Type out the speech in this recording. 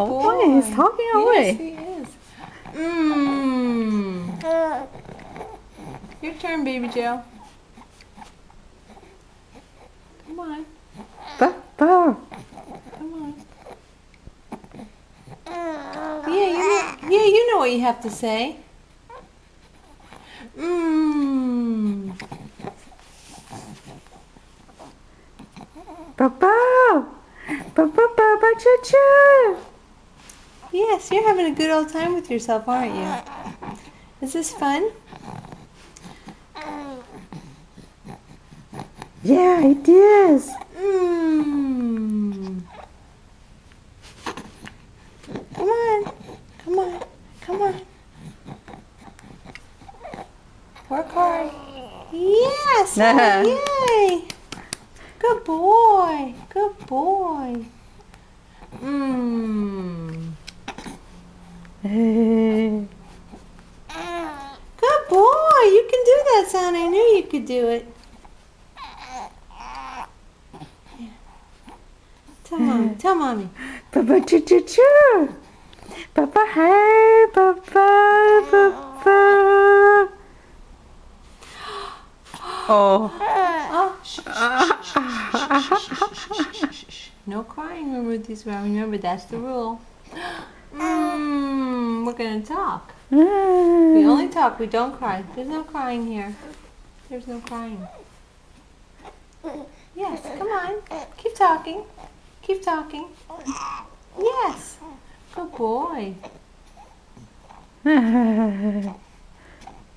Oh, boy. he's talking away. Yes, he is. Mmm. Your turn, Baby Joe. Come on. Papa. Come on. Yeah, you know what you have to say. Mmm. Papa. Papa, Papa, choo-choo. Yes, you're having a good old time with yourself, aren't you? Is this fun? Yeah, it is. Mmm. Come on. Come on. Come on. Work hard. Yes! Oh, yay! Good boy. Good boy. Mmm. Good boy. You can do that, son. I knew you could do it. Tell mommy. Tell mommy. Papa, choo-choo-choo. Papa, hey, Papa, Papa. Oh. Oh, shh, shh. No crying when Ruthie's around. Remember, that's the rule. We're going to talk. We only talk. We don't cry. There's no crying here. There's no crying. Yes, come on. Keep talking. Keep talking. Yes. Good boy.